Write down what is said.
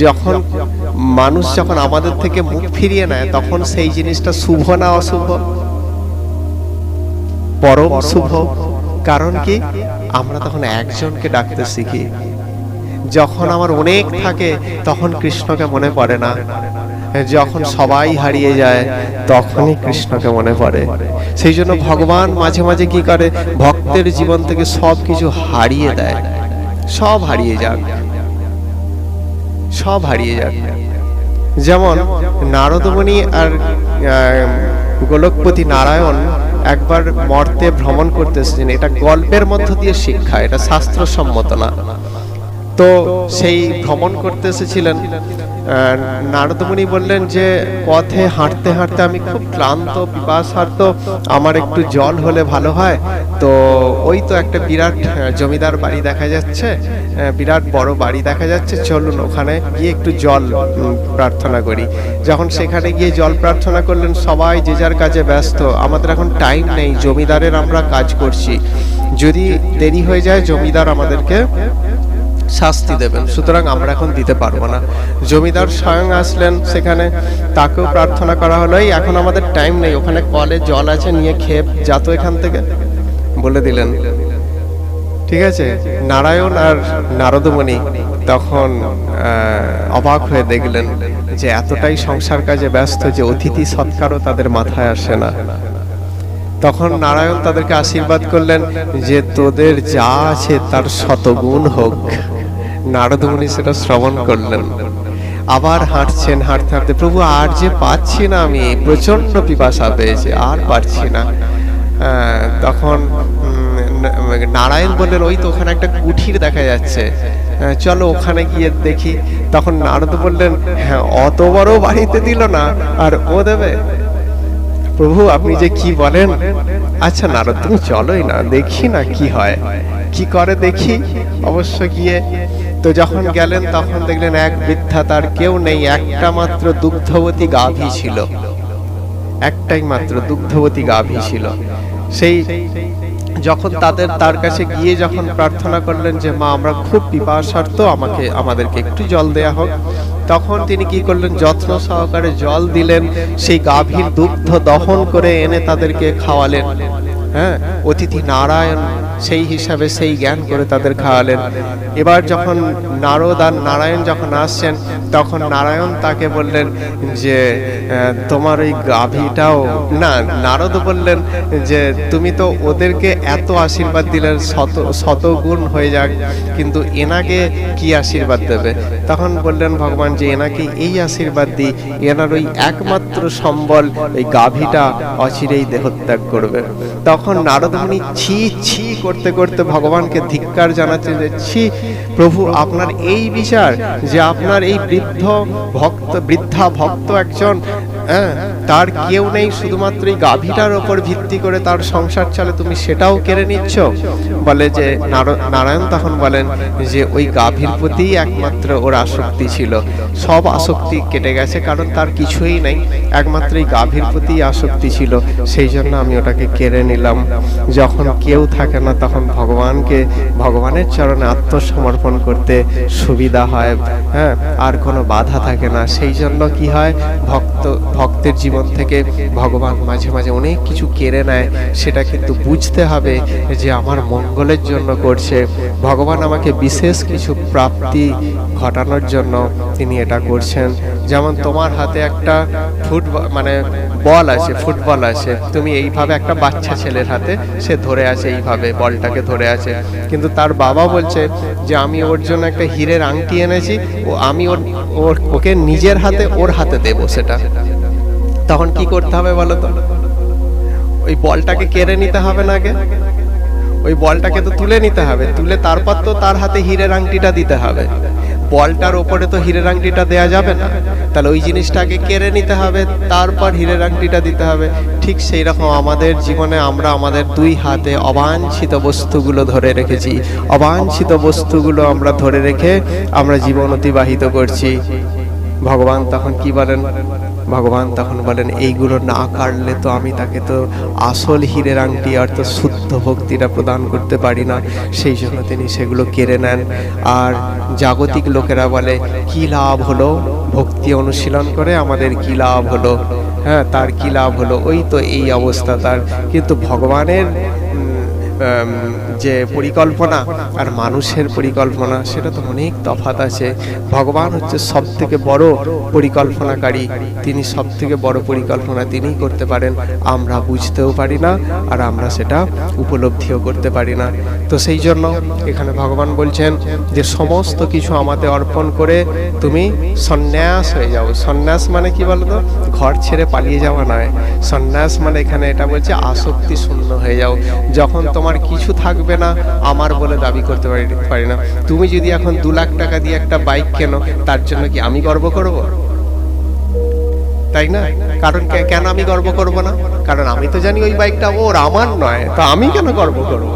যখন মানুষ যখন আমাদের থেকে মুখ ফিরিয়ে নেয় তখন সেই জিনিসটা শুভ না অশুভ? পরম শুভ। কারণ কি, আমরা তখন একজনকে ডাকতে শিখি। যখন আমার অনেক থাকে তখন কৃষ্ণকে মনে পড়ে না, যখন সবাই হারিয়ে যায় তখনই কৃষ্ণকে মনে পড়ে। সেই জন্য ভগবান মাঝে মাঝে কি করে, ভক্তের জীবন থেকে সব কিছু হারিয়ে দেয়। সব হারিয়ে যাক, সব হারিয়ে যাক। যেমন নারদমুনি আর গোলকপতি নারায়ণ একবার মর্তে ভ্রমণ করতে এসেছেন। এটা গল্পের মধ্য দিয়ে শিক্ষা, এটা শাস্ত্রসম্মত না। তো সেই ভ্রমণ করতে এসেছিলেন। নারদমুনি বললেন যে পথে হাঁটতে হাঁটতে আমি খুব ক্লান্ত, পিপাসার্ত, আমার একটু জল হলে ভালো হয়। তো ওই তো একটা বিরাট জমিদার বাড়ি দেখা যাচ্ছে, বিরাট বড় বাড়ি দেখা যাচ্ছে, চলুন ওখানে গিয়ে একটু জল প্রার্থনা করি। যখন সেখানে গিয়ে জল প্রার্থনা করলেন, সবাই যে যার কাজে ব্যস্ত, আমাদের এখন টাইম নেই, জমিদারের আমরা কাজ করছি, যদি দেরি হয়ে যায় জমিদার আমাদেরকে শাস্তি দেবেন, সুতরাং আমরা এখন দিতে পারবো না। জমিদার স্বয়ং আসলেন সেখানে, তাকেও প্রার্থনা করা হলো, এই এখন আমাদের টাইম নেই, ওখানে কলে জল আছে, নিয়ে খেয়ে যা তো এখান থেকে, বলে দিলেন। ঠিক আছে, নারায়ণ আর নারদমুনি তখন অবাক হয়ে দেখলেন যে এতটাই সংসার কাজে ব্যস্ত যে অতিথি সৎকারও তাদের মাথায় আসে না। তখন নারায়ণ তাদেরকে আশীর্বাদ করলেন যে তোদের যা আছে তার শতগুণ হোক। নারদমুনি সেটা শ্রবণ করলেন। আবার হাঁটছেন, হাঁটতে হাঁটতে, প্রভু আর যে পাচ্ছি না, আমি প্রচন্ড পিপাসা পেয়েছে, আর পারছি না। তখন নারায়ণ বললেন ওই তো ওখানে একটা কুঠির দেখা যাচ্ছে, চলো ওখানে গিয়ে দেখি। তখন নারদ বললেন, হ্যাঁ অত বড় বাড়িতে দিল না আর ও দেবে? প্রভু আপনি যে কি বলেন, আচ্ছা নারদ তুমি চলোই না, দেখি না কি হয়, কি করে দেখি। অবশ্য গিয়ে তো যখন গেলেন তখন দেখলেন এক বৃদ্ধা, তার কেউ নেই, একটা মাত্র দুগ্ধবতী গাভী ছিল, একটাই মাত্র দুগ্ধবতী গাভী ছিল। সেই যখন তার কাছে গিয়ে যখন প্রার্থনা করলেন যে মা আমরা খুব পিপাসার্ত, আমাদেরকে একটু জল দেয়া হোক, তখন তিনি কি করলেন, যত্ন সহকারে জল দিলেন, সেই গাভীর দুগ্ধ দহন করে এনে তাদেরকে খাওয়ালেন। হ্যাঁ, অতিথি নারায়ণ সেই হিসাবে সেই জ্ঞান করে তাদের খাওয়ালেন। এবার যখন নারদ আর নারায়ণ যখন আসছেন তখন নারায়ণ তাকে বললেন যে তোমার ওই গাভীটাও না, নারদ বললেন যে তুমি তো ওদেরকে এত আশীর্বাদ দিলেন, শতগুণ হয়ে যাক, কিন্তু এনাকে কি আশীর্বাদ দেবে? তখন বললেন ভগবান যে এনাকে এই আশীর্বাদ দিই, এনার ওই একমাত্র সম্বল ওই গাভীটা অচিরেই দেহত্যাগ করবে। তখন নারদমুনি ছি ছি করতে করতে ভগবানকে ধিক্কার জানাচ্ছেন যে ছি প্রভু, আপনার এই বিচার যে আপনার এই বৃদ্ধা ভক্ত একজন, তার কেউ নেই, শুধুমাত্র এই গাভীটার ওপর ভিত্তি করে তার সংসার চলে, তুমি সেটাও কেড়ে নিচ্ছ। বলে যে নারায়ণ তখন বলেন যে ওই গাভীর প্রতি একমাত্র ওর আসক্তি ছিল, সব আসক্তি কেটে গেছে, কারণ তার কিছুই নেই, একমাত্র এই গাভীর প্রতি আসক্তি ছিল, সেই জন্য আমি ওটাকে কেড়ে নিলাম। যখন কেউ থাকে না তখন ভগবানের চরণে আত্মসমর্পণ করতে সুবিধা হয়, হ্যাঁ, আর কোনো বাধা থাকে না। সেই জন্য কি হয়, ভক্তের জীবন থেকে ভগবান মাঝে মাঝে অনেক কিছু কেড়ে নেয়, সেটা কিন্তু বুঝতে হবে যে আমার মঙ্গলের জন্য করছে, ভগবান আমাকে বিশেষ কিছু প্রাপ্তি ঘটানোর জন্য তিনি এটা করছেন। যেমন তোমার হাতে একটা বল আছে, ফুটবল আছে, তুমি এইভাবে একটা বাচ্চা ছেলের হাতে সে ধরে আছে, এইভাবে বলটাকে ধরে আছে, কিন্তু তার বাবা বলছে যে আমি ওর জন্য একটা হীরের আংটি এনেছি, ও আমি ওকে নিজের হাতে ওর হাতে দেবো সেটা। তখন কি করতে হবে বলো তো? ওই বলটাকে কেড়ে নিতে হবে না, আগে ওই বলটাকে তো তুলে নিতে হবে, তুলে তারপর তো তার হাতে হীরের আংটিটা দিতে হবে। বলটার ওপরে তো হীরের আংটিটা দেয়া যাবে না, তাহলে ওই জিনিসটাকে কেড়ে নিতে হবে, তারপর হীরের আংটিটা দিতে হবে। ঠিক সেই রকম আমাদের জীবনে আমরা আমাদের দুই হাতে অবাঞ্ছিত বস্তুগুলো ধরে রেখেছি, অবাঞ্ছিত বস্তুগুলো আমরা ধরে রেখে আমরা জীবন অতিবাহিত করছি। ভগবান তখন কি বলেন? ভগবান তখন বলেন, এইগুলো না কাটলে তো আমি তাকে তো আসল হীরের আংটি অর্থাৎ শুদ্ধ ভক্তিটা প্রদান করতে পারি না। সেই জন্য তিনি সেগুলো কেড়ে নেন। আর জাগতিক লোকেরা বলে, কি লাভ হলো ভক্তি অনুশীলন করে, আমাদের কি লাভ হলো? হ্যাঁ, তার কি লাভ হলো? ওই তো এই অবস্থা তার। কিন্তু ভগবানের যে পরিকল্পনা আর মানুষের পরিকল্পনা, সেটা তো অনেক তফাৎ আছে। ভগবান হচ্ছে সব থেকে বড় পরিকল্পনাকারী, তিনি সব থেকে বড় পরিকল্পনা তিনিই করতে পারেন। আমরা বুঝতেও পারি না, আর আমরা সেটা উপলব্ধিও করতে পারি না। তো সেই জন্য এখানে ভগবান বলছেন যে সমস্ত কিছু আমাদের অর্পণ করে তুমি সন্ন্যাস হয়ে যাও। সন্ন্যাস মানে কি বলতো? ঘর ছেড়ে পালিয়ে যাওয়া নয়। সন্ন্যাস মানে এখানে এটা বলছে আসক্তি শূন্য হয়ে যাও। যখন তোমার কিছু থাকবে না, আমার বলে দাবি করতে পারি না। তুমি যদি এখন 2 লাখ টাকা দিয়ে একটা বাইক কেনো, তার জন্য কি আমি গর্ব করব? তাই না? কারণ কেন আমি গর্ব করব না? কারণ আমি তো জানি ওই বাইকটা ওর, আমার নয়, তো আমি কেন গর্ব করব?